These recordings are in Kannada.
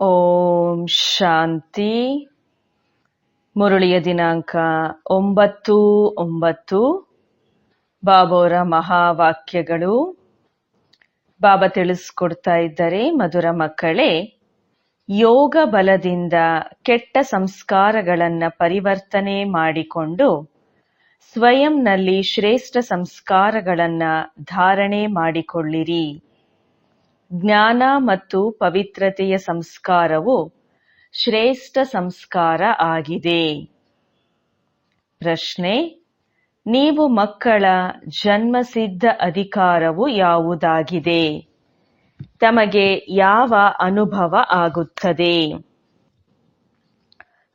ಓಂ ಶಾಂತಿ. ಮುರಳಿಯ ದಿನಾಂಕ 9/9. ಬಾಬೋರ ಮಹಾವಾಕ್ಯಗಳು. ಬಾಬಾ ತಿಳಿಸ್ಕೊಡ್ತಾ ಇದ್ದಾರೆ, ಮಧುರ ಮಕ್ಕಳೇ, ಯೋಗ ಬಲದಿಂದ ಕೆಟ್ಟ ಸಂಸ್ಕಾರಗಳನ್ನ ಪರಿವರ್ತನೆ ಮಾಡಿಕೊಂಡು ಸ್ವಯಂನಲ್ಲಿ ಶ್ರೇಷ್ಠ ಸಂಸ್ಕಾರಗಳನ್ನ ಧಾರಣೆ ಮಾಡಿಕೊಳ್ಳಿರಿ. ಜ್ಞಾನ ಮತ್ತು ಪವಿತ್ರತೆಯ ಸಂಸ್ಕಾರವು ಶ್ರೇಷ್ಠ ಸಂಸ್ಕಾರ ಆಗಿದೆ. ಪ್ರಶ್ನೆ: ನೀವು ಮಕ್ಕಳ ಜನ್ಮಸಿದ್ಧ ಅಧಿಕಾರವು ಯಾವುದಾಗಿದೆ? ತಮಗೆ ಯಾವ ಅನುಭವ ಆಗುತ್ತದೆ?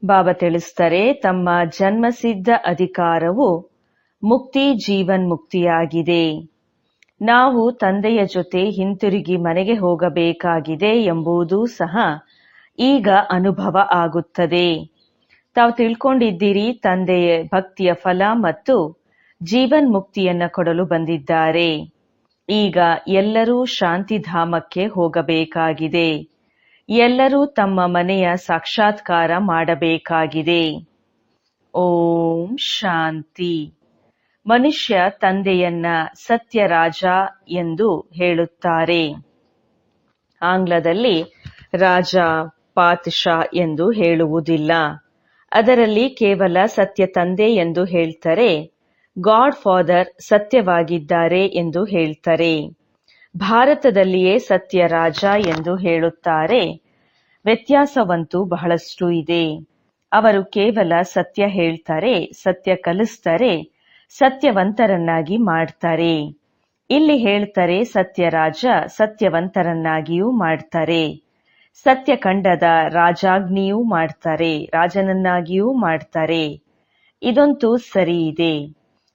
ಬಾಬಾ ತಿಳಿಸ್ತಾರೆ, ತಮ್ಮ ಜನ್ಮಸಿದ್ಧ ಅಧಿಕಾರವು ಮುಕ್ತಿ ಜೀವನ್ಮುಕ್ತಿಯಾಗಿದೆ. ನಾವು ತಂದೆಯ ಜೊತೆ ಹಿಂತಿರುಗಿ ಮನೆಗೆ ಹೋಗಬೇಕಾಗಿದೆ ಎಂಬುದೂ ಸಹ ಈಗ ಅನುಭವ ಆಗುತ್ತದೆ. ತಾವು ತಿಳ್ಕೊಂಡಿದ್ದೀರಿ, ತಂದೆಯ ಭಕ್ತಿಯ ಫಲ ಮತ್ತು ಜೀವನ್ಮುಕ್ತಿಯನ್ನ ಕೊಡಲು ಬಂದಿದ್ದಾರೆ. ಈಗ ಎಲ್ಲರೂ ಶಾಂತಿಧಾಮಕ್ಕೆ ಹೋಗಬೇಕಾಗಿದೆ. ಎಲ್ಲರೂ ತಮ್ಮ ಮನೆಯ ಸಾಕ್ಷಾತ್ಕಾರ ಮಾಡಬೇಕಾಗಿದೆ. ಓಂ ಶಾಂತಿ. ಮನುಷ್ಯ ತಂದೆಯನ್ನ ಸತ್ಯರಾಜ ಎಂದು ಹೇಳುತ್ತಾರೆ. ಆಂಗ್ಲದಲ್ಲಿ ರಾಜ, ಪಾತ್ಷಾ ಎಂದು ಹೇಳುವುದಿಲ್ಲ. ಅದರಲ್ಲಿ ಕೇವಲ ಸತ್ಯ ತಂದೆ ಎಂದು ಹೇಳ್ತಾರೆ. ಗಾಡ್ ಫಾದರ್ ಸತ್ಯವಾಗಿದ್ದಾರೆ ಎಂದು ಹೇಳ್ತಾರೆ. ಭಾರತದಲ್ಲಿಯೇ ಸತ್ಯ ರಾಜ ಎಂದು ಹೇಳುತ್ತಾರೆ. ವ್ಯತ್ಯಾಸವಂತೂ ಬಹಳಷ್ಟು ಇದೆ. ಅವರು ಕೇವಲ ಸತ್ಯ ಹೇಳ್ತಾರೆ, ಸತ್ಯ ಕಲಿಸ್ತಾರೆ, ಸತ್ಯವಂತರನ್ನಾಗಿ ಮಾಡ್ತಾರೆ. ಇಲ್ಲಿ ಹೇಳ್ತಾರೆ ಸತ್ಯರಾಜ ಸತ್ಯವಂತರನ್ನಾಗಿಯೂ ಮಾಡ್ತಾರೆ. ಸತ್ಯ ಖಂಡದ ರಾಜಾಜ್ಞಿಯೂ ಮಾಡ್ತಾರೆ, ರಾಜನನ್ನಾಗಿಯೂ ಮಾಡ್ತಾರೆ. ಇದಂತೂ ಸರಿ ಇದೆ.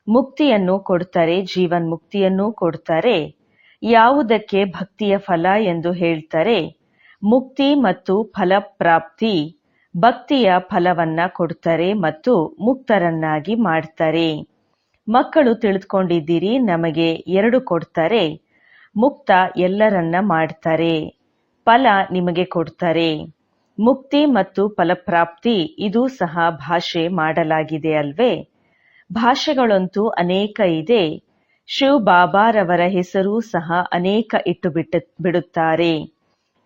ಮುಕ್ತಿಯನ್ನು ಕೊಡ್ತಾರೆ, ಜೀವನ್ಮುಕ್ತಿಯನ್ನೂ ಕೊಡ್ತಾರೆ. ಯಾವುದಕ್ಕೆ ಭಕ್ತಿಯ ಫಲ ಎಂದು ಹೇಳ್ತಾರೆ? ಮುಕ್ತಿ ಮತ್ತು ಫಲಪ್ರಾಪ್ತಿ ಭಕ್ತಿಯ ಫಲವನ್ನ ಕೊಡ್ತಾರೆ ಮತ್ತು ಮುಕ್ತರನ್ನಾಗಿ ಮಾಡ್ತಾರೆ. ಮಕ್ಕಳು ತಿಳಿದುಕೊಂಡಿದ್ದೀರಿ, ನಮಗೆ 2 ಕೊಡ್ತಾರೆ. ಮುಕ್ತ ಎಲ್ಲರನ್ನ ಮಾಡ್ತಾರೆ, ಫಲ ನಿಮಗೆ ಕೊಡ್ತಾರೆ. ಮುಕ್ತಿ ಮತ್ತು ಫಲಪ್ರಾಪ್ತಿ ಇದು ಸಹ ಭಾಷೆ ಮಾಡಲಾಗಿದೆ ಅಲ್ವೇ? ಭಾಷೆಗಳಂತೂ ಅನೇಕ ಇದೆ. ಶಿವ್ ಬಾಬಾರವರ ಹೆಸರು ಸಹ ಅನೇಕ ಇಟ್ಟು ಬಿಡುತ್ತಾರೆ.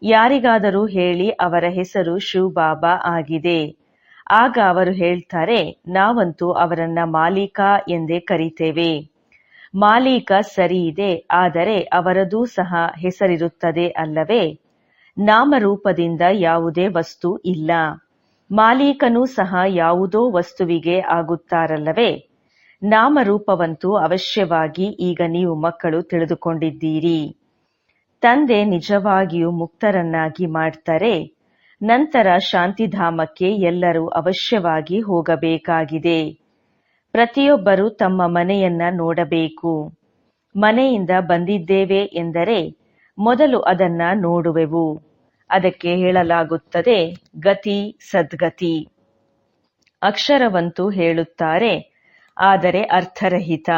ಯಾರಿಗಾದರೂ ಹೇಳಿ ಅವರ ಹೆಸರು ಶಿವ್ ಬಾಬಾ ಆಗಿದೆ. ಆಗ ಅವರು ಹೇಳ್ತಾರೆ, ನಾವಂತೂ ಅವರನ್ನ ಮಾಲೀಕ ಎಂದೇ ಕರೀತೇವೆ. ಮಾಲೀಕ ಸರಿ ಇದೆ, ಆದರೆ ಅವರದೂ ಸಹ ಹೆಸರಿರುತ್ತದೆ ಅಲ್ಲವೇ? ನಾಮರೂಪದಿಂದ ಯಾವುದೇ ವಸ್ತು ಇಲ್ಲ. ಮಾಲೀಕನೂ ಸಹ ಯಾವುದೋ ವಸ್ತುವಿಗೆ ಆಗುತ್ತಾರಲ್ಲವೇ? ನಾಮರೂಪವಂತೂ ಅವಶ್ಯವಾಗಿ ಈಗ ನೀವು ಮಕ್ಕಳು ತಿಳಿದುಕೊಂಡಿದ್ದೀರಿ. ತಂದೆ ನಿಜವಾಗಿಯೂ ಮುಕ್ತರನ್ನಾಗಿ ಮಾಡ್ತಾರೆ. ನಂತರ ಶಾಂತಿಧಾಮಕ್ಕೆ ಎಲ್ಲರೂ ಅವಶ್ಯವಾಗಿ ಹೋಗಬೇಕಾಗಿದೆ. ಪ್ರತಿಯೊಬ್ಬರೂ ತಮ್ಮ ಮನೆಯನ್ನ ನೋಡಬೇಕು. ಮನೆಯಿಂದ ಬಂದಿದ್ದೇವೆ ಎಂದರೆ ಮೊದಲು ಅದನ್ನ ನೋಡುವೆವು. ಅದಕ್ಕೆ ಹೇಳಲಾಗುತ್ತದೆ ಗತಿ ಸದ್ಗತಿ. ಅಕ್ಷರವಂತೂ ಹೇಳುತ್ತಾರೆ, ಆದರೆ ಅರ್ಥರಹಿತ.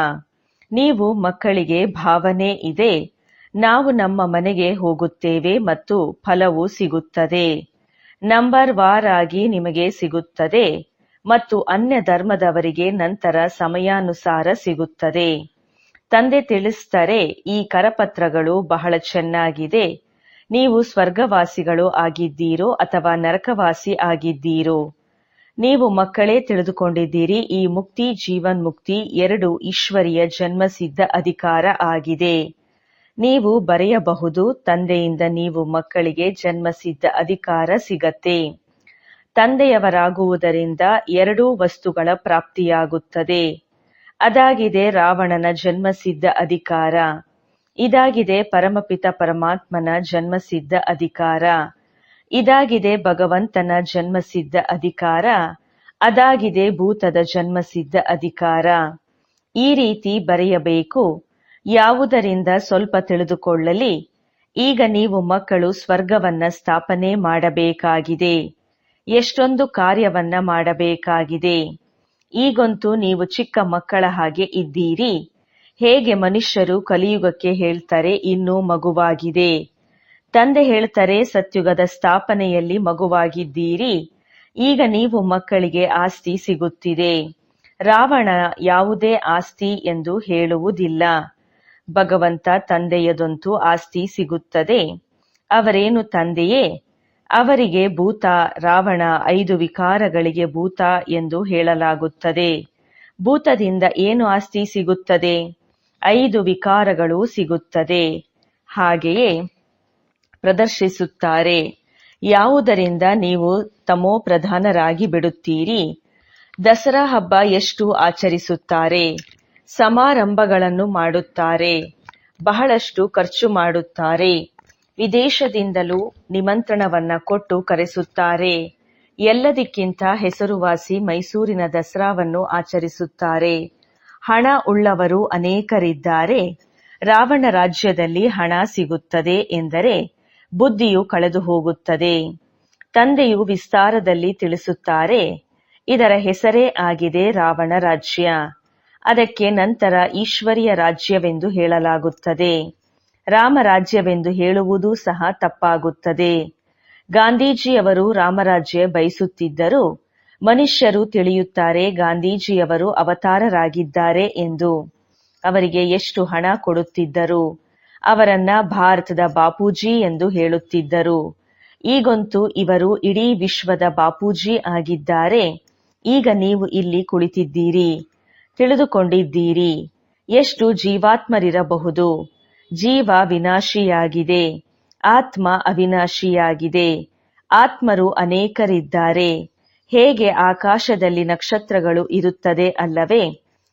ನೀವು ಮಕ್ಕಳಿಗೆ ಭಾವನೆ ಇದೆ, ನಾವು ನಮ್ಮ ಮನೆಗೆ ಹೋಗುತ್ತೇವೆ ಮತ್ತು ಫಲವು ಸಿಗುತ್ತದೆ. ನಂಬರ್ ವಾರಾಗಿ ನಿಮಗೆ ಸಿಗುತ್ತದೆ ಮತ್ತು ಅನ್ಯ ಧರ್ಮದವರಿಗೆ ನಂತರ ಸಮಯಾನುಸಾರ ಸಿಗುತ್ತದೆ. ತಂದೆ ತಿಳಿಸ್ತಾರೆ, ಈ ಕರಪತ್ರಗಳು ಬಹಳ ಚೆನ್ನಾಗಿದೆ. ನೀವು ಸ್ವರ್ಗವಾಸಿಗಳು ಆಗಿದ್ದೀರೋ ಅಥವಾ ನರಕವಾಸಿ ಆಗಿದ್ದೀರೋ? ನೀವು ಮಕ್ಕಳೇ ತಿಳಿದುಕೊಂಡಿದ್ದೀರಿ, ಈ ಮುಕ್ತಿ ಜೀವನ್ಮುಕ್ತಿ 2 ಈಶ್ವರಿಯ ಜನ್ಮಸಿದ್ಧ ಅಧಿಕಾರ ಆಗಿದೆ. ನೀವು ಬರೆಯಬಹುದು, ತಂದೆಯಿಂದ ನೀವು ಮಕ್ಕಳಿಗೆ ಜನ್ಮಸಿದ್ಧ ಅಧಿಕಾರ ಸಿಗತ್ತೆ. ತಂದೆಯವರಾಗುವುದರಿಂದ 2 ವಸ್ತುಗಳ ಪ್ರಾಪ್ತಿಯಾಗುತ್ತದೆ. ಅದಾಗಿದೆ ರಾವಣನ ಜನ್ಮಸಿದ್ಧ ಅಧಿಕಾರ. ಇದಾಗಿದೆ ಪರಮಪಿತ ಪರಮಾತ್ಮನ ಜನ್ಮಸಿದ್ಧ ಅಧಿಕಾರ. ಇದಾಗಿದೆ ಭಗವಂತನ ಜನ್ಮಸಿದ್ಧ ಅಧಿಕಾರ. ಅದಾಗಿದೆ ಭೂತದ ಜನ್ಮಸಿದ್ಧ ಅಧಿಕಾರ. ಈ ರೀತಿ ಬರೆಯಬೇಕು. ಯಾವುದರಿಂದ ಸ್ವಲ್ಪ ತಿಳಿದುಕೊಳ್ಳಲಿ. ಈಗ ನೀವು ಮಕ್ಕಳು ಸ್ವರ್ಗವನ್ನ ಸ್ಥಾಪನೆ ಮಾಡಬೇಕಾಗಿದೆ. ಎಷ್ಟೊಂದು ಕಾರ್ಯವನ್ನ ಮಾಡಬೇಕಾಗಿದೆ. ಈಗಂತೂ ನೀವು ಚಿಕ್ಕ ಮಕ್ಕಳ ಹಾಗೆ ಇದ್ದೀರಿ. ಹೇಗೆ ಮನುಷ್ಯರು ಕಲಿಯುಗಕ್ಕೆ ಹೇಳ್ತಾರೆ ಇನ್ನೂ ಮಗುವಾಗಿದೆ, ತಂದೆ ಹೇಳ್ತಾರೆ, ಸತ್ಯುಗದ ಸ್ಥಾಪನೆಯಲ್ಲಿ ಮಗುವಾಗಿದ್ದೀರಿ, ಈಗ ನೀವು ಮಕ್ಕಳಿಗೆ ಆಸ್ತಿ ಸಿಗುತ್ತಿದೆ. ರಾವಣ ಯಾವುದೇ ಆಸ್ತಿ ಎಂದು ಹೇಳುವುದಿಲ್ಲ. ಭಗವಂತ ತಂದೆಯದಂತೂ ಆಸ್ತಿ ಸಿಗುತ್ತದೆ. ಅವರೇನು ತಂದೆಯೇ? ಅವರಿಗೆ ಭೂತ, ರಾವಣ 5 ವಿಕಾರಗಳಿಗೆ ಭೂತ ಎಂದು ಹೇಳಲಾಗುತ್ತದೆ. ಭೂತದಿಂದ ಏನು ಆಸ್ತಿ ಸಿಗುತ್ತದೆ? 5 ವಿಕಾರಗಳು ಸಿಗುತ್ತದೆ. ಹಾಗೆಯೇ ಪ್ರದರ್ಶಿಸುತ್ತಾರೆ. ಯಾವುದರಿಂದ ನೀವು ತಮೋ ಪ್ರಧಾನರಾಗಿ ಬಿಡುತ್ತೀರಿ? ದಸರಾ ಹಬ್ಬ ಎಷ್ಟು ಆಚರಿಸುತ್ತಾರೆ, ಸಮಾರಂಭಗಳನ್ನು ಮಾಡುತ್ತಾರೆ, ಬಹಳಷ್ಟು ಖರ್ಚು ಮಾಡುತ್ತಾರೆ, ವಿದೇಶದಿಂದಲೂ ನಿಮಂತ್ರಣವನ್ನ ಕೊಟ್ಟು ಕರೆಸುತ್ತಾರೆ. ಎಲ್ಲದಕ್ಕಿಂತ ಹೆಸರುವಾಸಿ ಮೈಸೂರಿನ ದಸರಾವನ್ನು ಆಚರಿಸುತ್ತಾರೆ. ಹಣ ಉಳ್ಳವರು ಅನೇಕರಿದ್ದಾರೆ. ರಾವಣ ರಾಜ್ಯದಲ್ಲಿ ಹಣ ಸಿಗುತ್ತದೆ ಎಂದರೆ ಬುದ್ಧಿಯು ಕಳೆದು ಹೋಗುತ್ತದೆ. ತಂದೆಯು ವಿಸ್ತಾರದಲ್ಲಿ ತಿಳಿಸುತ್ತಾರೆ, ಇದರ ಹೆಸರೇ ಆಗಿದೆ ರಾವಣ ರಾಜ್ಯ. ಅದಕ್ಕೆ ನಂತರ ಈಶ್ವರಿಯ ರಾಜ್ಯವೆಂದು ಹೇಳಲಾಗುತ್ತದೆ. ರಾಮರಾಜ್ಯವೆಂದು ಹೇಳುವುದೂ ಸಹ ತಪ್ಪಾಗುತ್ತದೆ. ಗಾಂಧೀಜಿಯವರು ರಾಮರಾಜ್ಯ ಬಯಸುತ್ತಿದ್ದರು. ಮನುಷ್ಯರು ತಿಳಿಯುತ್ತಾರೆ ಗಾಂಧೀಜಿಯವರು ಅವತಾರರಾಗಿದ್ದಾರೆ ಎಂದು. ಅವರಿಗೆ ಎಷ್ಟು ಹಣ ಕೊಡುತ್ತಿದ್ದರು. ಅವರನ್ನ ಭಾರತದ ಬಾಪೂಜಿ ಎಂದು ಹೇಳುತ್ತಿದ್ದರು. ಈಗಂತೂ ಇವರು ಇಡೀ ವಿಶ್ವದ ಬಾಪೂಜಿ ಆಗಿದ್ದಾರೆ. ಈಗ ನೀವು ಇಲ್ಲಿ ಕುಳಿತಿದ್ದೀರಿ, ತಿಳಿದುಕೊಂಡಿದ್ದೀರಿ. ಎಷ್ಟು ಜೀವಾತ್ಮರಿರಬಹುದು? ಜೀವ ವಿನಾಶಿಯಾಗಿದೆ, ಆತ್ಮ ಅವಿನಾಶಿಯಾಗಿದೆ. ಆತ್ಮರು ಅನೇಕರಿದ್ದಾರೆ. ಹೇಗೆ ಆಕಾಶದಲ್ಲಿ ನಕ್ಷತ್ರಗಳು ಇರುತ್ತದೆ ಅಲ್ಲವೇ?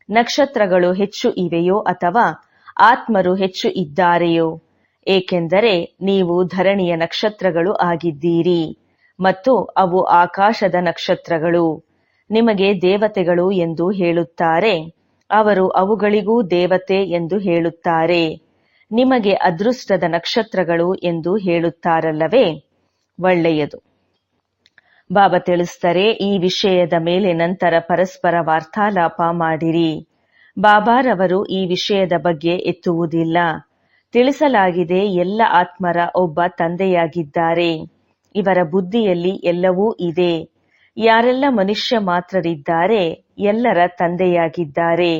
ನಕ್ಷತ್ರಗಳು ಹೆಚ್ಚು ಇವೆಯೋ ಅಥವಾ ಆತ್ಮರು ಹೆಚ್ಚು ಇದ್ದಾರೆಯೋ? ಏಕೆಂದರೆ ನೀವು ಧರಣಿಯ ನಕ್ಷತ್ರಗಳು ಆಗಿದ್ದೀರಿ ಮತ್ತು ಅವು ಆಕಾಶದ ನಕ್ಷತ್ರಗಳು. ನಿಮಗೆ ದೇವತೆಗಳು ಎಂದು ಹೇಳುತ್ತಾರೆ, ಅವರು ಅವುಗಳಿಗೂ ದೇವತೆ ಎಂದು ಹೇಳುತ್ತಾರೆ. ನಿಮಗೆ ಅದೃಷ್ಟದ ನಕ್ಷತ್ರಗಳು ಎಂದು ಹೇಳುತ್ತಾರಲ್ಲವೇ? ಒಳ್ಳೆಯದು. ಬಾಬಾ ತಿಳಿಸ್ತಾರೆ, ಈ ವಿಷಯದ ಮೇಲೆ ನಂತರ ಪರಸ್ಪರ ವಾರ್ತಾಲಾಪ ಮಾಡಿರಿ. ಬಾಬಾರವರು ಈ ವಿಷಯದ ಬಗ್ಗೆ ಎತ್ತುವುದಿಲ್ಲ. ತಿಳಿಸಲಾಗಿದೆ, ಎಲ್ಲ ಆತ್ಮರ ಒಬ್ಬ ತಂದೆಯಾಗಿದ್ದಾರೆ. ಇವರ ಬುದ್ಧಿಯಲ್ಲಿ ಎಲ್ಲವೂ ಇದೆ. ಯಾರೆಲ್ಲ ಮನುಷ್ಯ ಮಾತ್ರರಿದ್ದಾರೆ ಎಲ್ಲರ ತಂದೆಯಾಗಿದ್ದಾರೆ.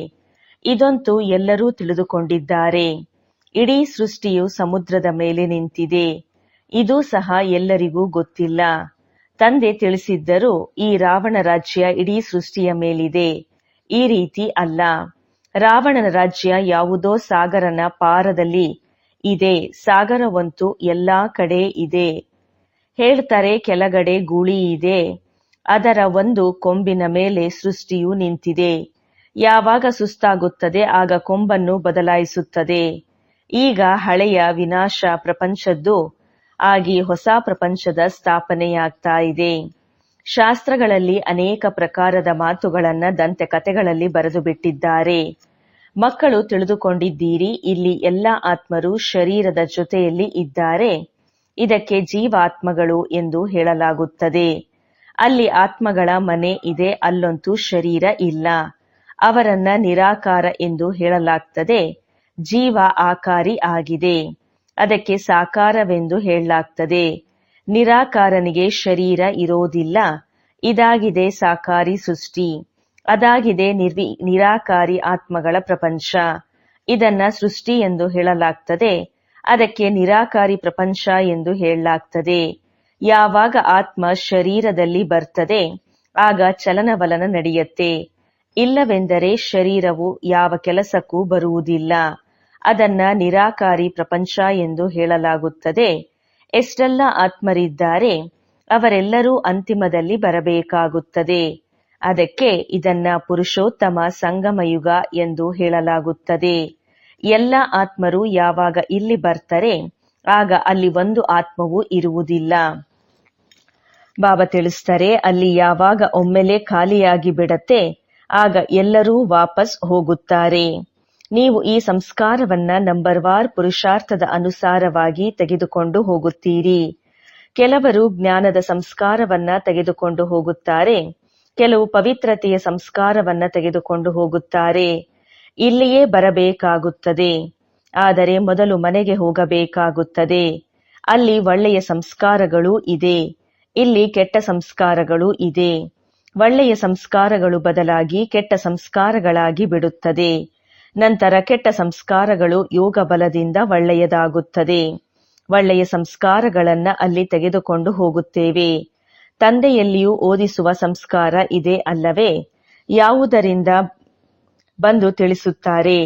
ಇದಂತೂ ಎಲ್ಲರೂ ತಿಳಿದುಕೊಂಡಿದ್ದಾರೆ. ಇಡೀ ಸೃಷ್ಟಿಯು ಸಮುದ್ರದ ಮೇಲೆ ನಿಂತಿದೆ. ಇದು ಸಹ ಎಲ್ಲರಿಗೂ ಗೊತ್ತಿಲ್ಲ. ತಂದೆ ತಿಳಿಸಿದ್ದರು, ಈ ರಾವಣ ರಾಜ್ಯ ಇಡೀ ಸೃಷ್ಟಿಯ ಮೇಲಿದೆ. ಈ ರೀತಿ ಅಲ್ಲ. ರಾವಣನ ರಾಜ್ಯ ಯಾವುದೋ ಸಾಗರನ ಪಾರದಲ್ಲಿ ಇದೆ. ಸಾಗರವಂತೂ ಎಲ್ಲಾ ಕಡೆ ಇದೆ. ಹೇಳ್ತಾರೆ, ಕೆಳಗಡೆ ಗೂಳಿ ಇದೆ. ಅದರ ಒಂದು ಕೊಂಬಿನ ಮೇಲೆ ಸೃಷ್ಟಿಯು ನಿಂತಿದೆ. ಯಾವಾಗ ಸುಸ್ತಾಗುತ್ತದೆ ಆಗ ಕೊಂಬನ್ನು ಬದಲಾಯಿಸುತ್ತದೆ. ಈಗ ಹಳೆಯ ವಿನಾಶ ಪ್ರಪಂಚದ್ದು ಆಗಿ ಹೊಸ ಪ್ರಪಂಚದ ಸ್ಥಾಪನೆಯಾಗ್ತಾ ಇದೆ. ಶಾಸ್ತ್ರಗಳಲ್ಲಿ ಅನೇಕ ಪ್ರಕಾರದ ಮಾತುಗಳನ್ನ ದಂತಕಥೆಗಳಲ್ಲಿ ಬರೆದು ಬಿಟ್ಟಿದ್ದಾರೆ. ಮಕ್ಕಳು ತಿಳಿದುಕೊಂಡಿದ್ದೀರಿ, ಇಲ್ಲಿ ಎಲ್ಲ ಆತ್ಮರು ಶರೀರದ ಜೊತೆಯಲ್ಲಿ ಇದ್ದಾರೆ. ಇದಕ್ಕೆ ಜೀವಾತ್ಮಗಳು ಎಂದು ಹೇಳಲಾಗುತ್ತದೆ. ಅಲ್ಲಿ ಆತ್ಮಗಳ ಮನೆ ಇದೆ, ಅಲ್ಲಂತೂ ಶರೀರ ಇಲ್ಲ. ಅವರನ್ನ ನಿರಾಕಾರ ಎಂದು ಹೇಳಲಾಗ್ತದೆ. ಜೀವ ಆಕಾರಿ ಆಗಿದೆ, ಅದಕ್ಕೆ ಸಾಕಾರವೆಂದು ಹೇಳಲಾಗ್ತದೆ. ನಿರಾಕಾರನಿಗೆ ಶರೀರ ಇರೋದಿಲ್ಲ. ಇದಾಗಿದೆ ಸಾಕಾರಿ ಸೃಷ್ಟಿ. ಅದಾಗಿದೆ ನಿರಾಕಾರಿ ಆತ್ಮಗಳ ಪ್ರಪಂಚ. ಇದನ್ನ ಸೃಷ್ಟಿ ಎಂದು ಹೇಳಲಾಗ್ತದೆ. ಅದಕ್ಕೆ ನಿರಾಕಾರಿ ಪ್ರಪಂಚ ಎಂದು ಹೇಳಲಾಗ್ತದೆ. ಯಾವಾಗ ಆತ್ಮ ಶರೀರದಲ್ಲಿ ಬರ್ತದೆ ಆಗ ಚಲನವಲನ ನಡೆಯುತ್ತೆ. ಇಲ್ಲವೆಂದರೆ ಶರೀರವು ಯಾವ ಕೆಲಸಕ್ಕೂ ಬರುವುದಿಲ್ಲ. ಅದನ್ನ ನಿರಾಕಾರಿ ಪ್ರಪಂಚ ಎಂದು ಹೇಳಲಾಗುತ್ತದೆ. ಎಷ್ಟೆಲ್ಲ ಆತ್ಮರಿದ್ದಾರೆ ಅವರೆಲ್ಲರೂ ಅಂತಿಮದಲ್ಲಿ ಬರಬೇಕಾಗುತ್ತದೆ. ಅದಕ್ಕೆ ಇದನ್ನ ಪುರುಷೋತ್ತಮ ಸಂಗಮಯುಗ ಎಂದು ಹೇಳಲಾಗುತ್ತದೆ. ಎಲ್ಲ ಆತ್ಮರು ಯಾವಾಗ ಇಲ್ಲಿ ಬರ್ತಾರೆ ಆಗ ಅಲ್ಲಿ ಒಂದು ಆತ್ಮವೂ ಇರುವುದಿಲ್ಲ. ಬಾಬಾ ತಿಳಿಸ್ತಾರೆ, ಅಲ್ಲಿ ಯಾವಾಗ ಒಮ್ಮೆಲೆ ಖಾಲಿಯಾಗಿ ಬಿಡತ್ತೆ ಆಗ ಎಲ್ಲರೂ ವಾಪಸ್ ಹೋಗುತ್ತಾರೆ. ನೀವು ಈ ಸಂಸ್ಕಾರವನ್ನ ನಂಬರ್ವಾರ್ ಪುರುಷಾರ್ಥದ ಅನುಸಾರವಾಗಿ ತೆಗೆದುಕೊಂಡು ಹೋಗುತ್ತೀರಿ. ಕೆಲವರು ಜ್ಞಾನದ ಸಂಸ್ಕಾರವನ್ನ ತೆಗೆದುಕೊಂಡು ಹೋಗುತ್ತಾರೆ, ಕೆಲವು ಪವಿತ್ರತೆಯ ಸಂಸ್ಕಾರವನ್ನ ತೆಗೆದುಕೊಂಡು ಹೋಗುತ್ತಾರೆ. ಇಲ್ಲಿಯೇ ಬರಬೇಕಾಗುತ್ತದೆ, ಆದರೆ ಮೊದಲು ಮನೆಗೆ ಹೋಗಬೇಕಾಗುತ್ತದೆ. ಅಲ್ಲಿ ಒಳ್ಳೆಯ ಸಂಸ್ಕಾರಗಳು ಇದೆ, ಇಲ್ಲಿ ಕೆಟ್ಟ ಸಂಸ್ಕಾರಗಳು ಇದೆ. ಒಳ್ಳೆಯ ಸಂಸ್ಕಾರಗಳು ಬದಲಾಗಿ ಕೆಟ್ಟ ಸಂಸ್ಕಾರಗಳಾಗಿ ಬಿಡುತ್ತದೆ. ನಂತರ ಕೆಟ್ಟ ಸಂಸ್ಕಾರಗಳು ಯೋಗ ಬಲದಿಂದ ಒಳ್ಳೆಯದಾಗುತ್ತದೆ. ಒಳ್ಳೆಯ ಸಂಸ್ಕಾರಗಳನ್ನ ಅಲ್ಲಿ ತೆಗೆದುಕೊಂಡು ಹೋಗುತ್ತೇವೆ. ತಂದೆಯಲ್ಲಿಯೂ ಓದಿಸುವ ಸಂಸ್ಕಾರ ಇದೆ ಅಲ್ಲವೇ? ಯಾವುದರಿಂದ ಬಂದು ತಿಳಿಸುತ್ತಾರೆ?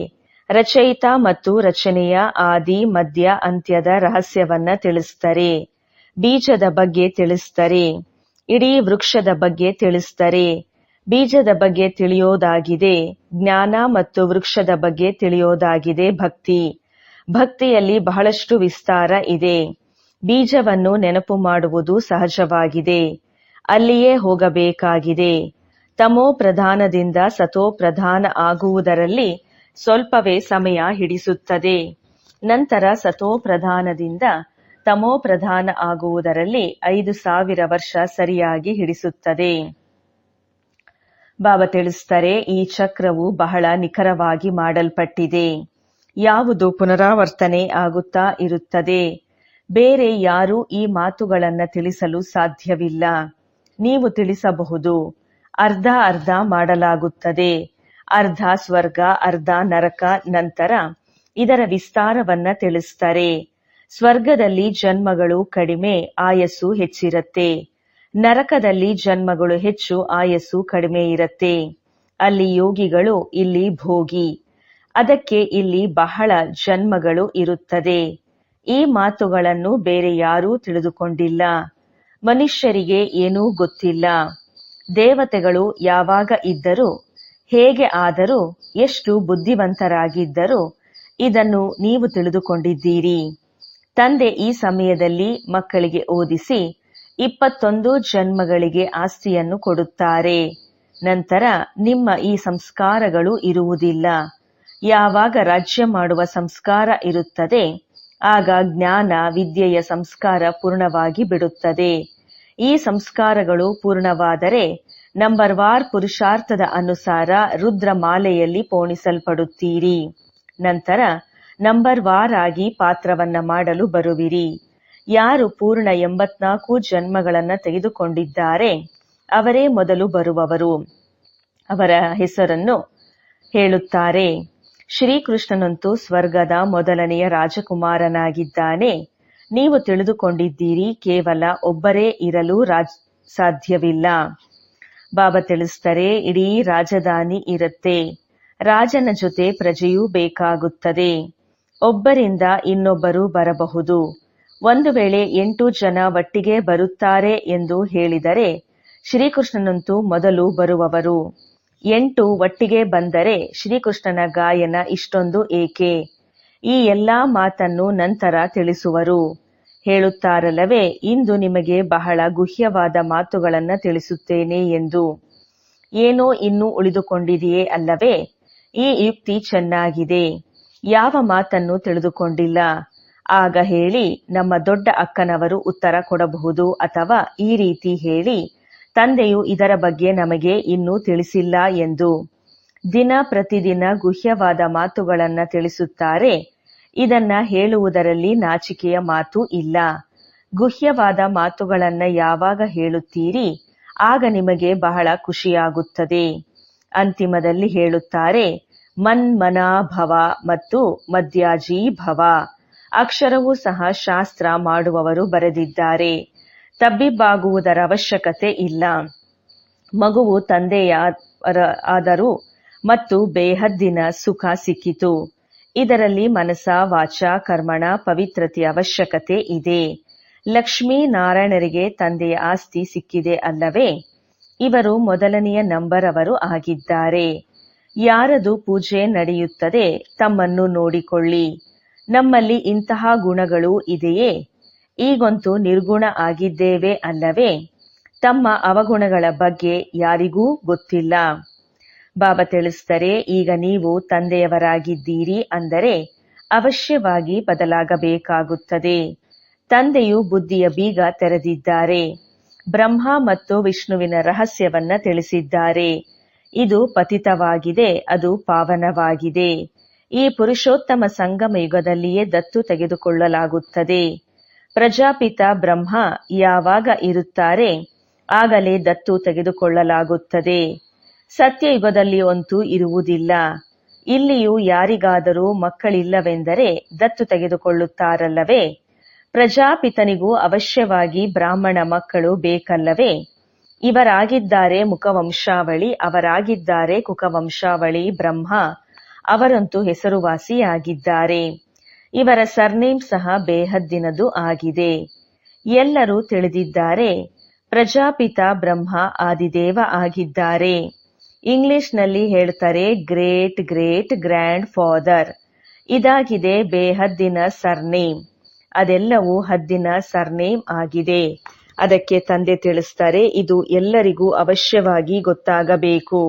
ರಚಯಿತ ಮತ್ತು ರಚನೆಯ ಆದಿ ಮಧ್ಯ ಅಂತ್ಯದ ರಹಸ್ಯವನ್ನ ತಿಳಿಸ್ತಾರೆ. ಬೀಜದ ಬಗ್ಗೆ ತಿಳಿಸ್ತಾರೆ. ಇಡೀ ವೃಕ್ಷದ ಬಗ್ಗೆ ತಿಳಿಸ್ತಾರೆ. ಬೀಜದ ಬಗ್ಗೆ ತಿಳಿಯೋದಾಗಿದೆ ಜ್ಞಾನ ಮತ್ತು ವೃಕ್ಷದ ಬಗ್ಗೆ ತಿಳಿಯೋದಾಗಿದೆ ಭಕ್ತಿ. ಭಕ್ತಿಯಲ್ಲಿ ಬಹಳಷ್ಟು ವಿಸ್ತಾರ ಇದೆ. ಬೀಜವನ್ನು ನೆನಪು ಮಾಡುವುದು ಸಹಜವಾಗಿದೆ. ಅಲ್ಲಿಯೇ ಹೋಗಬೇಕಾಗಿದೆ. ತಮೋ ಪ್ರಧಾನದಿಂದ ಸತೋ ಪ್ರಧಾನ ಆಗುವುದರಲ್ಲಿ ಸ್ವಲ್ಪವೇ ಸಮಯ ಹಿಡಿಸುತ್ತದೆ. ನಂತರ ಸತೋ ಪ್ರಧಾನದಿಂದ ತಮೋ ಪ್ರಧಾನ ಆಗುವುದರಲ್ಲಿ 5000 ವರ್ಷ ಸರಿಯಾಗಿ ಹಿಡಿಸುತ್ತದೆ. ಬಾಬಾ ತಿಳಿಸ್ತಾರೆ, ಈ ಚಕ್ರವು ಬಹಳ ನಿಖರವಾಗಿ ಮಾಡಲ್ಪಟ್ಟಿದೆ. ಯಾವುದು ಪುನರಾವರ್ತನೆ ಆಗುತ್ತಾ ಇರುತ್ತದೆ. ಬೇರೆ ಯಾರೂ ಈ ಮಾತುಗಳನ್ನ ತಿಳಿಸಲು ಸಾಧ್ಯವಿಲ್ಲ. ನೀವು ತಿಳಿಸಬಹುದು. ಅರ್ಧ ಅರ್ಧ ಮಾಡಲಾಗುತ್ತದೆ. ಅರ್ಧ ಸ್ವರ್ಗ, ಅರ್ಧ ನರಕ. ನಂತರ ಇದರ ವಿಸ್ತಾರವನ್ನ ತಿಳಿಸ್ತಾರೆ. ಸ್ವರ್ಗದಲ್ಲಿ ಜನ್ಮಗಳು ಕಡಿಮೆ, ಆಯಸ್ಸು ಹೆಚ್ಚಿರತ್ತೆ. ನರಕದಲ್ಲಿ ಜನ್ಮಗಳು ಹೆಚ್ಚು, ಆಯಸ್ಸು ಕಡಿಮೆ ಇರತ್ತೆ. ಅಲ್ಲಿ ಯೋಗಿಗಳು, ಇಲ್ಲಿ ಭೋಗಿ. ಅದಕ್ಕೆ ಇಲ್ಲಿ ಬಹಳ ಜನ್ಮಗಳು ಇರುತ್ತದೆ. ಈ ಮಾತುಗಳನ್ನು ಬೇರೆ ಯಾರೂ ತಿಳಿದುಕೊಂಡಿಲ್ಲ. ಮನುಷ್ಯರಿಗೆ ಏನೂ ಗೊತ್ತಿಲ್ಲ. ದೇವತೆಗಳು ಯಾವಾಗ ಇದ್ದರು, ಹೇಗೆ ಆದರೂ, ಎಷ್ಟು ಬುದ್ಧಿವಂತರಾಗಿದ್ದರು, ಇದನ್ನು ನೀವು ತಿಳಿದುಕೊಂಡಿದ್ದೀರಿ. ತಂದೆ ಈ ಸಮಯದಲ್ಲಿ ಮಕ್ಕಳಿಗೆ ಓದಿಸಿ 21 ಜನ್ಮಗಳಿಗೆ ಆಸ್ತಿಯನ್ನು ಕೊಡುತ್ತಾರೆ. ನಂತರ ನಿಮ್ಮ ಈ ಸಂಸ್ಕಾರಗಳು ಇರುವುದಿಲ್ಲ. ಯಾವಾಗ ರಾಜ್ಯ ಮಾಡುವ ಸಂಸ್ಕಾರ ಇರುತ್ತದೆ, ಆಗ ಜ್ಞಾನ ವಿದ್ಯೆಯ ಸಂಸ್ಕಾರ ಪೂರ್ಣವಾಗಿ ಬಿಡುತ್ತದೆ. ಈ ಸಂಸ್ಕಾರಗಳು ಪೂರ್ಣವಾದರೆ ನಂಬರ್ವಾರ್ ಪುರುಷಾರ್ಥದ ಅನುಸಾರ ರುದ್ರಮಾಲೆಯಲ್ಲಿ ಪೋಣಿಸಲ್ಪಡುತ್ತೀರಿ. ನಂತರ ನಂಬರ್ವಾರ್ ಆಗಿ ಪಾತ್ರವನ್ನ ಮಾಡಲು ಬರುವಿರಿ. ಯಾರು ಪೂರ್ಣ 84 ಜನ್ಮಗಳನ್ನ ತೆಗೆದುಕೊಂಡಿದ್ದಾರೆ ಅವರೇ ಮೊದಲು ಬರುವವರು. ಅವರ ಹೆಸರನ್ನು ಹೇಳುತ್ತಾರೆ. ಶ್ರೀಕೃಷ್ಣನಂತೂ ಸ್ವರ್ಗದ ಮೊದಲನೆಯ ರಾಜಕುಮಾರನಾಗಿದ್ದಾನೆ. ನೀವು ತಿಳಿದುಕೊಂಡಿದ್ದೀರಿ, ಕೇವಲ ಒಬ್ಬರೇ ಇರಲು ಸಾಧ್ಯವಿಲ್ಲ. ಬಾಬಾ ತಿಳಿಸ್ತಾರೆ, ಇಡೀ ರಾಜಧಾನಿ ಇರುತ್ತೆ. ರಾಜನ ಜೊತೆ ಪ್ರಜೆಯೂ ಬೇಕಾಗುತ್ತದೆ. ಒಬ್ಬರಿಂದ ಇನ್ನೊಬ್ಬರು ಬರಬಹುದು. ಒಂದು ವೇಳೆ 8 ಜನ ಒಟ್ಟಿಗೆ ಬರುತ್ತಾರೆ ಎಂದು ಹೇಳಿದರೆ ಶ್ರೀಕೃಷ್ಣನಂತೂ ಮೊದಲು ಬರುವವರು. 8 ಒಟ್ಟಿಗೆ ಬಂದರೆ ಶ್ರೀಕೃಷ್ಣನ ಗಾಯನ ಇಷ್ಟೊಂದು ಏಕೆ? ಈ ಎಲ್ಲಾ ಮಾತನ್ನು ನಂತರ ತಿಳಿಸುವರು. ಹೇಳುತ್ತಾರಲ್ಲವೇ, ಇಂದು ನಿಮಗೆ ಬಹಳ ಗುಹ್ಯವಾದ ಮಾತುಗಳನ್ನ ತಿಳಿಸುತ್ತೇನೆ ಎಂದು. ಏನೋ ಇನ್ನೂ ಉಳಿದುಕೊಂಡಿದೆಯೇ ಅಲ್ಲವೇ? ಈ ಯುಕ್ತಿ ಚೆನ್ನಾಗಿದೆ. ಯಾವ ಮಾತನ್ನು ತಿಳಿದುಕೊಂಡಿಲ್ಲ? ಆಗ ಹೇಳಿ, ನಮ್ಮ ದೊಡ್ಡ ಅಕ್ಕನವರು ಉತ್ತರ ಕೊಡಬಹುದು. ಅಥವಾ ಈ ರೀತಿ ಹೇಳಿ, ತಂದೆಯು ಇದರ ಬಗ್ಗೆ ನಮಗೆ ಇನ್ನೂ ತಿಳಿಸಿಲ್ಲ ಎಂದು. ದಿನ ಪ್ರತಿದಿನ ಗುಹ್ಯವಾದ ಮಾತುಗಳನ್ನ ತಿಳಿಸುತ್ತಾರೆ. ಇದನ್ನ ಹೇಳುವುದರಲ್ಲಿ ನಾಚಿಕೆಯ ಮಾತು ಇಲ್ಲ. ಗುಹ್ಯವಾದ ಮಾತುಗಳನ್ನ ಯಾವಾಗ ಹೇಳುತ್ತೀರಿ, ಆಗ ನಿಮಗೆ ಬಹಳ ಖುಷಿಯಾಗುತ್ತದೆ. ಅಂತಿಮದಲ್ಲಿ ಹೇಳುತ್ತಾರೆ, ಮನ್ಮನಾ ಭವ ಮತ್ತು ಮಧ್ಯಾಜೀ ಭವ. ಅಕ್ಷರವೂ ಸಹ ಶಾಸ್ತ್ರ ಮಾಡುವವರು ಬರೆದಿದ್ದಾರೆ. ತಬ್ಬಿಬ್ಬಾಗುವುದರ ಅವಶ್ಯಕತೆ ಇಲ್ಲ. ಮಗುವು ತಂದೆಯಾದರೂ ಮತ್ತು ಬೇಹದ್ದಿನ ಸುಖ ಸಿಕ್ಕಿತು. ಇದರಲ್ಲಿ ಮನಸ ವಾಚ ಕರ್ಮಣ ಪವಿತ್ರತೆಯ ಅವಶ್ಯಕತೆ ಇದೆ. ಲಕ್ಷ್ಮೀನಾರಾಯಣರಿಗೆ ತಂದೆಯ ಆಸ್ತಿ ಸಿಕ್ಕಿದೆ ಅಲ್ಲವೇ? ಇವರು ಮೊದಲನೆಯ ನಂಬರ್ ಅವರು ಆಗಿದ್ದಾರೆ. ಯಾರದು ಪೂಜೆ ನಡೆಯುತ್ತದೆ, ತಮ್ಮನ್ನು ನೋಡಿಕೊಳ್ಳಿ. ನಮ್ಮಲ್ಲಿ ಇಂತಹ ಗುಣಗಳು ಇದೆಯೇ? ಈಗಂತೂ ನಿರ್ಗುಣ ಆಗಿದ್ದೇವೆ ಅಲ್ಲವೇ? ತಮ್ಮ ಅವಗುಣಗಳ ಬಗ್ಗೆ ಯಾರಿಗೂ ಗೊತ್ತಿಲ್ಲ. ಬಾಬಾ ತಿಳಿಸ್ತಾರೆ, ಈಗ ನೀವು ತಂದೆಯವರಾಗಿದ್ದೀರಿ ಅಂದರೆ ಅವಶ್ಯವಾಗಿ ಬದಲಾಗಬೇಕಾಗುತ್ತದೆ. ತಂದೆಯು ಬುದ್ಧಿಯ ಬೀಗ ತೆರೆದಿದ್ದಾರೆ. ಬ್ರಹ್ಮ ಮತ್ತು ವಿಷ್ಣುವಿನ ರಹಸ್ಯವನ್ನ ತಿಳಿಸಿದ್ದಾರೆ. ಇದು ಪತಿತವಾಗಿದೆ, ಅದು ಪಾವನವಾಗಿದೆ. ಈ ಪುರುಷೋತ್ತಮ ಸಂಗಮ ಯುಗದಲ್ಲಿಯೇ ದತ್ತು ತೆಗೆದುಕೊಳ್ಳಲಾಗುತ್ತದೆ. ಪ್ರಜಾಪಿತ ಬ್ರಹ್ಮ ಯಾವಾಗ ಇರುತ್ತಾರೆ ಆಗಲೇ ದತ್ತು ತೆಗೆದುಕೊಳ್ಳಲಾಗುತ್ತದೆ. ಸತ್ಯಯುಗದಲ್ಲಿ ಅಂತೂ ಇರುವುದಿಲ್ಲ. ಇಲ್ಲಿಯೂ ಯಾರಿಗಾದರೂ ಮಕ್ಕಳಿಲ್ಲವೆಂದರೆ ದತ್ತು ತೆಗೆದುಕೊಳ್ಳುತ್ತಾರಲ್ಲವೇ? ಪ್ರಜಾಪಿತನಿಗೂ ಅವಶ್ಯವಾಗಿ ಬ್ರಾಹ್ಮಣ ಮಕ್ಕಳು ಬೇಕಲ್ಲವೇ? ಇವರಾಗಿದ್ದಾರೆ ಮುಖವಂಶಾವಳಿ, ಅವರಾಗಿದ್ದಾರೆ ಕುಖವಂಶಾವಳಿ ಬ್ರಹ್ಮ. ಅವರಂತೂ ಹೆಸರುವಾಸಿಯಾಗಿದ್ದಾರೆ. ಇವರ ಸರ್ನೇಮ್ ಸಹ ಬೇಹದ್ದಿನದು ಆಗಿದೆ. ಎಲ್ಲರೂ ತಿಳಿದಿದ್ದಾರೆ. ಪ್ರಜಾಪಿತ ಬ್ರಹ್ಮ ಆದಿದೇವ ಆಗಿದ್ದಾರೆ. ಇಂಗ್ಲಿಷ್ನಲ್ಲಿ ಹೇಳ್ತಾರೆ ಗ್ರೇಟ್ ಗ್ರೇಟ್ ಗ್ರ್ಯಾಂಡ್ ಫಾದರ್. ಇದಾಗಿದೆ ಬೇಹದ್ದಿನ ಸರ್ನೇಮ್. ಅದೆಲ್ಲವೂ ಹದ್ದಿನ ಸರ್ನೇಮ್ ಆಗಿದೆ. ಅದಕ್ಕೆ ತಂದೆ ತಿಳಿಸ್ತಾರೆ, ಇದು ಎಲ್ಲರಿಗೂ ಅವಶ್ಯವಾಗಿ ಗೊತ್ತಾಗಬೇಕು.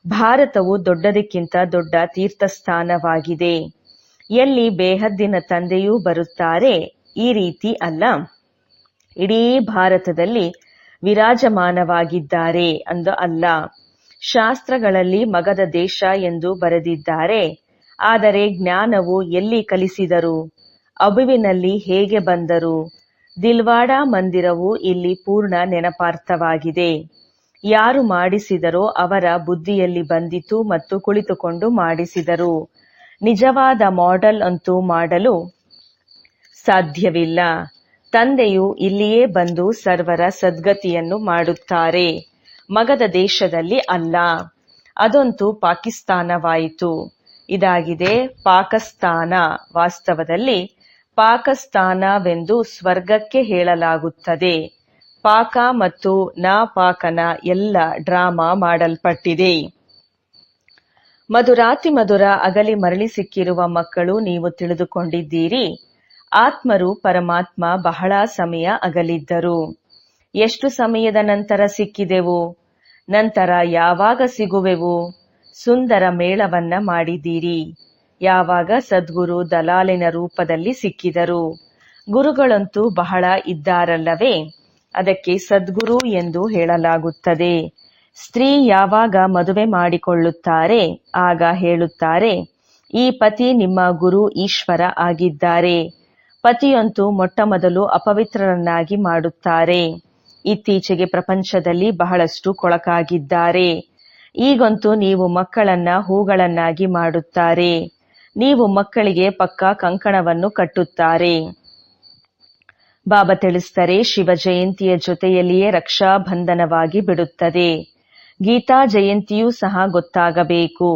ಭಾರತವು ದೊಡ್ಡದಕ್ಕಿಂತ ದೊಡ್ಡ ತೀರ್ಥಸ್ಥಾನವಾಗಿದೆ. ಎಲ್ಲಿ ಬೇಹದ್ದಿನ ತಂದೆಯೂ ಬರುತ್ತಾರೆ. ಈ ರೀತಿ ಅಲ್ಲ, ಇಡೀ ಭಾರತದಲ್ಲಿ ವಿರಾಜಮಾನವಾಗಿದ್ದಾರೆ ಅಂದು ಅಲ್ಲ. ಶಾಸ್ತ್ರಗಳಲ್ಲಿ ಮಗಧ ದೇಶ ಎಂದು ಬರೆದಿದ್ದಾರೆ. ಆದರೆ ಜ್ಞಾನವು ಎಲ್ಲಿ ಕಲಿಸಿದರು? ಅಬುವಿನಲ್ಲಿ ಹೇಗೆ ಬಂದರು? ದಿಲ್ವಾಡ ಮಂದಿರವು ಇಲ್ಲಿ ಪೂರ್ಣ ನೆನಪಾರ್ಥವಾಗಿದೆ. ಯಾರು ಮಾಡಿಸಿದರೋ ಅವರ ಬುದ್ಧಿಯಲ್ಲಿ ಬಂದಿತು ಮತ್ತು ಕುಳಿತುಕೊಂಡು ಮಾಡಿಸಿದರು. ನಿಜವಾದ ಮಾಡೆಲ್ ಅಂತೂ ಮಾಡಲು ಸಾಧ್ಯವಿಲ್ಲ. ತಂದೆಯು ಇಲ್ಲಿಯೇ ಬಂದು ಸರ್ವರ ಸದ್ಗತಿಯನ್ನು ಮಾಡುತ್ತಾರೆ. ಮಗಧ ದೇಶದಲ್ಲಿ ಅಲ್ಲ. ಅದಂತೂ ಪಾಕಿಸ್ತಾನವಾಯಿತು. ಇದಾಗಿದೆ ಪಾಕಸ್ತಾನ. ವಾಸ್ತವದಲ್ಲಿ ಪಾಕಸ್ತಾನವೆಂದು ಸ್ವರ್ಗಕ್ಕೆ ಹೇಳಲಾಗುತ್ತದೆ. ಪಾಕ ಮತ್ತು ನಾಪಾಕನ ಎಲ್ಲ ಡ್ರಾಮಾ ಮಾಡಲ್ಪಟ್ಟಿದೆ. ಮಧುರಾತಿ ಮಧುರ ಅಗಲಿ ಮರಳಿ ಸಿಕ್ಕಿರುವ ಮಕ್ಕಳು ನೀವು ತಿಳಿದುಕೊಂಡಿದ್ದೀರಿ. ಆತ್ಮರು ಪರಮಾತ್ಮ ಬಹಳ ಸಮಯ ಅಗಲಿದ್ದರು. ಎಷ್ಟು ಸಮಯದ ನಂತರ ಸಿಕ್ಕಿದೆವು? ನಂತರ ಯಾವಾಗ ಸಿಗುವೆವು? ಸುಂದರ ಮೇಳವನ್ನ ಮಾಡಿದ್ದೀರಿ. ಯಾವಾಗ ಸದ್ಗುರು ದಲಾಲಿನ ರೂಪದಲ್ಲಿ ಸಿಕ್ಕಿದರು. ಗುರುಗಳಂತೂ ಬಹಳ ಇದ್ದಾರಲ್ಲವೇ? ಅದಕ್ಕೆ ಸದ್ಗುರು ಎಂದು ಹೇಳಲಾಗುತ್ತದೆ. ಸ್ತ್ರೀ ಯಾವಾಗ ಮದುವೆ ಮಾಡಿಕೊಳ್ಳುತ್ತಾರೆ ಆಗ ಹೇಳುತ್ತಾರೆ, ಈ ಪತಿ ನಿಮ್ಮ ಗುರು ಈಶ್ವರ ಆಗಿದ್ದಾರೆ. ಪತಿಯಂತೂ ಮೊಟ್ಟಮೊದಲು ಅಪವಿತ್ರರನ್ನಾಗಿ ಮಾಡುತ್ತಾರೆ. ಇತ್ತೀಚೆಗೆ ಪ್ರಪಂಚದಲ್ಲಿ ಬಹಳಷ್ಟು ಕೊಳಕಾಗಿದ್ದಾರೆ. ಈಗಂತೂ ನೀವು ಮಕ್ಕಳನ್ನ ಹೂಗಳನ್ನಾಗಿ ಮಾಡುತ್ತಾರೆ. ನೀವು ಮಕ್ಕಳಿಗೆ ಪಕ್ಕಾ ಕಂಕಣವನ್ನು ಕಟ್ಟುತ್ತಾರೆ. ಬಾಬಾ ತಿಳಿಸ್ತಾರೆ, ಶಿವ ಜಯಂತಿಯ ಜೊತೆಯಲ್ಲಿಯೇ ರಕ್ಷಾ ಬಂಧನವಾಗಿ ಬಿಡುತ್ತದೆ. ಗೀತಾ ಜಯಂತಿಯೂ ಸಹ ಗೊತ್ತಾಗಬೇಕು.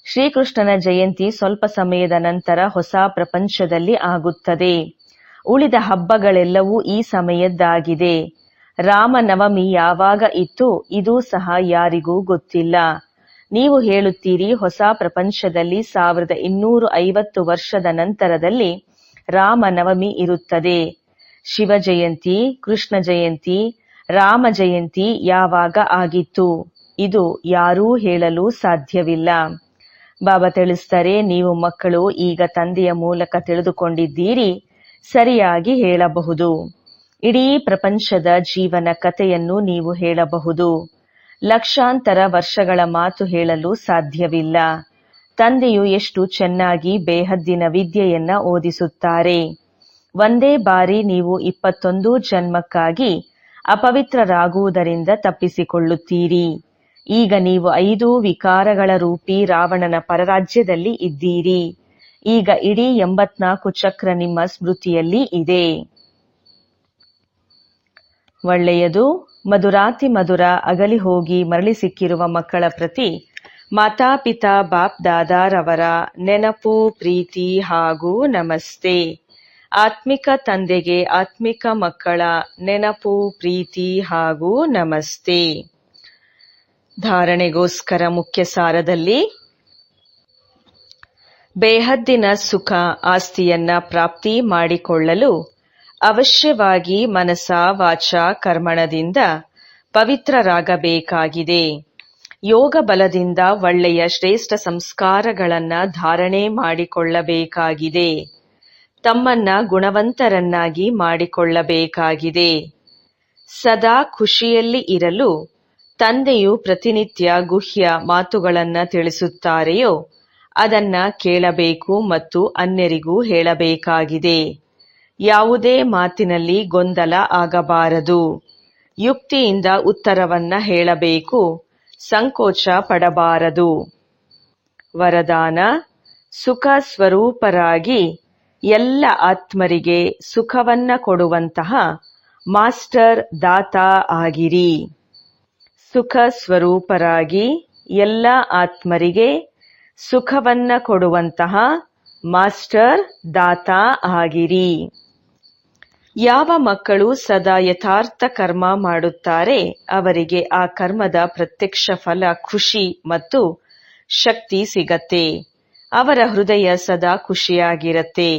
ಶ್ರೀಕೃಷ್ಣನ ಜಯಂತಿ ಸ್ವಲ್ಪ ಸಮಯದ ನಂತರ ಹೊಸ ಪ್ರಪಂಚದಲ್ಲಿ ಆಗುತ್ತದೆ. ಉಳಿದ ಹಬ್ಬಗಳೆಲ್ಲವೂ ಈ ಸಮಯದ್ದಾಗಿದೆ. ರಾಮನವಮಿ ಯಾವಾಗ ಇತ್ತು ಇದೂ ಸಹ ಯಾರಿಗೂ ಗೊತ್ತಿಲ್ಲ. ನೀವು ಹೇಳುತ್ತೀರಿ ಹೊಸ ಪ್ರಪಂಚದಲ್ಲಿ 1250 ವರ್ಷದ ನಂತರದಲ್ಲಿ ರಾಮನವಮಿ ಇರುತ್ತದೆ. ಶಿವ ಜಯಂತಿ, ಕೃಷ್ಣ ಜಯಂತಿ, ರಾಮ ಜಯಂತಿ ಯಾವಾಗ ಆಗಿತ್ತು ಇದು ಯಾರೂ ಹೇಳಲು ಸಾಧ್ಯವಿಲ್ಲ. ಬಾಬಾ ತಿಳಿಸ್ತಾರೆ, ನೀವು ಮಕ್ಕಳು ಈಗ ತಂದೆಯ ಮೂಲಕ ತಿಳಿದುಕೊಂಡಿದ್ದೀರಿ. ಸರಿಯಾಗಿ ಹೇಳಬಹುದು. ಇಡೀ ಪ್ರಪಂಚದ ಜೀವನ ಕಥೆಯನ್ನು ನೀವು ಹೇಳಬಹುದು. ಲಕ್ಷಾಂತರ ವರ್ಷಗಳ ಮಾತು ಹೇಳಲು ಸಾಧ್ಯವಿಲ್ಲ. ತಂದೆಯು ಎಷ್ಟು ಚೆನ್ನಾಗಿ ಬೇಹದ್ದಿನ ವಿದ್ಯೆಯನ್ನ ಓದಿಸುತ್ತಾರೆ. ಒಂದೇ ಬಾರಿ ನೀವು 21 ಜನ್ಮಕ್ಕಾಗಿ ಅಪವಿತ್ರರಾಗುವುದರಿಂದ ತಪ್ಪಿಸಿಕೊಳ್ಳುತ್ತೀರಿ. ಈಗ ನೀವು 5 ವಿಕಾರಗಳ ರೂಪಿ ರಾವಣನ ಪರರಾಜ್ಯದಲ್ಲಿ ಇದ್ದೀರಿ. ಈಗ ಇಡೀ 84 ಚಕ್ರ ನಿಮ್ಮ ಸ್ಮೃತಿಯಲ್ಲಿ ಇದೆ. ಒಳ್ಳೆಯದು. ಮಧುರಾತಿ ಮಧುರ ಅಗಲಿ ಹೋಗಿ ಮರಳಿ ಸಿಕ್ಕಿರುವ ಮಕ್ಕಳ ಪ್ರತಿ ಮಾತಾಪಿತಾ ಬಾಪ್ ದಾದಾರವರ ನೆನಪು, ಪ್ರೀತಿ ಹಾಗೂ ನಮಸ್ತೆ. ಆತ್ಮಿಕ ತಂದೆಗೆ ಆತ್ಮಿಕ ಮಕ್ಕಳ ನೆನಪು, ಪ್ರೀತಿ ಹಾಗೂ ನಮಸ್ತೆ. ಧಾರಣೆಗೋಸ್ಕರ ಮುಖ್ಯ ಸಾರದಲ್ಲಿ ಬೇಹದ್ದಿನ ಸುಖ ಆಸ್ತಿಯನ್ನ ಪ್ರಾಪ್ತಿ ಮಾಡಿಕೊಳ್ಳಲು ಅವಶ್ಯವಾಗಿ ಮನಸ ವಾಚ ಕರ್ಮಣದಿಂದ ಪವಿತ್ರರಾಗಬೇಕಾಗಿದೆ. ಯೋಗ ಬಲದಿಂದ ಒಳ್ಳೆಯ ಶ್ರೇಷ್ಠ ಸಂಸ್ಕಾರಗಳನ್ನ ಧಾರಣೆ ಮಾಡಿಕೊಳ್ಳಬೇಕಾಗಿದೆ. ತಮ್ಮನ್ನ ಗುಣವಂತರನ್ನಾಗಿ ಮಾಡಿಕೊಳ್ಳಬೇಕಾಗಿದೆ. ಸದಾ ಖುಷಿಯಲ್ಲಿ ಇರಲು ತಂದೆಯು ಪ್ರತಿನಿತ್ಯ ಗುಹ್ಯ ಮಾತುಗಳನ್ನ ತಿಳಿಸುತ್ತಾರೆಯೋ ಅದನ್ನ ಕೇಳಬೇಕು ಮತ್ತು ಅನ್ಯರಿಗೂ ಹೇಳಬೇಕಾಗಿದೆ. ಯಾವುದೇ ಮಾತಿನಲ್ಲಿ ಗೊಂದಲ ಆಗಬಾರದು. ಯುಕ್ತಿಯಿಂದ ಉತ್ತರವನ್ನ ಹೇಳಬೇಕು. ಸಂಕೋಚ ಪಡಬಾರದು. ವರದಾನ: ಸುಖ ಸ್ವರೂಪರಾಗಿ ಎಲ್ಲ ಆತ್ಮರಿಗೆ ಸುಖವನ್ನ ಕೊಡುವಂತಹ ಮಾಸ್ಟರ್ ದಾತಾ ಆಗಿರಿ. ಸುಖ ಸ್ವರೂಪರಾಗಿ ಎಲ್ಲ ಆತ್ಮರಿಗೆ ಸುಖವನ್ನ ಕೊಡುವಂತಹ ಮಾಸ್ಟರ್ ದಾತಾ ಆಗಿರಿ. ಯಾವ ಮಕ್ಕಳು ಸದಾ ಯಥಾರ್ಥ ಕರ್ಮ ಮಾಡುತ್ತಾರೆ ಅವರಿಗೆ ಆ ಕರ್ಮದ ಪ್ರತ್ಯಕ್ಷ ಫಲ ಖುಷಿ ಮತ್ತು ಶಕ್ತಿ ಸಿಗತ್ತೆ. ಅವರ ಹೃದಯ ಸದಾ ಖುಷಿಯಾಗಿರತ್ತೆ.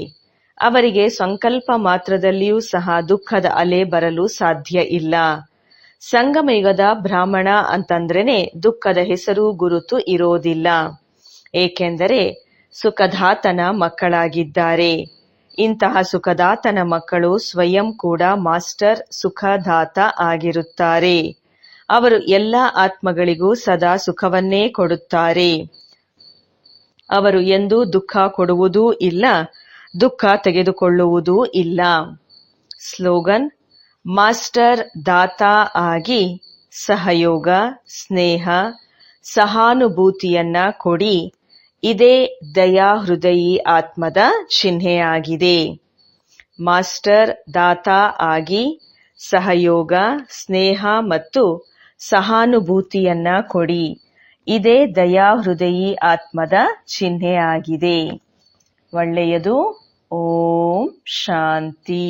ಅವರಿಗೆ ಸಂಕಲ್ಪ ಮಾತ್ರದಲ್ಲಿಯೂ ಸಹ ದುಃಖದ ಅಲೆ ಬರಲು ಸಾಧ್ಯ ಇಲ್ಲ. ಸಂಗಮಯುಗದ ಬ್ರಾಹ್ಮಣ ಅಂತಂದ್ರೇನೆ ದುಃಖದ ಹೆಸರು ಗುರುತು ಇರೋದಿಲ್ಲ. ಏಕೆಂದರೆ ಸುಖದಾತನ ಮಕ್ಕಳಾಗಿದ್ದಾರೆ. ಇಂತಹ ಸುಖದಾತನ ಮಕ್ಕಳು ಸ್ವಯಂ ಕೂಡ ಮಾಸ್ಟರ್ ಸುಖದಾತ ಆಗಿರುತ್ತಾರೆ. ಅವರು ಎಲ್ಲ ಆತ್ಮಗಳಿಗೂ ಸದಾ ಸುಖವನ್ನೇ ಕೊಡುತ್ತಾರೆ. ಅವರು ಎಂದೂ ದುಃಖ ಕೊಡುವುದೂ ಇಲ್ಲ, ದುಃಖ ತೆಗೆದುಕೊಳ್ಳುವುದೂ ಇಲ್ಲ. ಸ್ಲೋಗನ್: ಮಾಸ್ಟರ್ ದಾತಾ ಆಗಿ ಸಹಯೋಗ, ಸ್ನೇಹ, ಸಹಾನುಭೂತಿಯನ್ನ ಕೊಡಿ. ಇದೇ ದಯಾ ಹೃದಯಿ ಆತ್ಮದ ಚಿಹ್ನೆಯಾಗಿದೆ. ಮಾಸ್ಟರ್ ದಾತಾ ಆಗಿ ಸಹಯೋಗ, ಸ್ನೇಹ ಮತ್ತು ಸಹಾನುಭೂತಿಯನ್ನ ಕೊಡಿ. ಇದೇ ದಯಾ ಹೃದಯಿ ಆತ್ಮದ ಚಿಹ್ನೆಯಾಗಿದೆ. ಒಳ್ಳೆಯದು. ಓಂ ಶಾಂತಿ.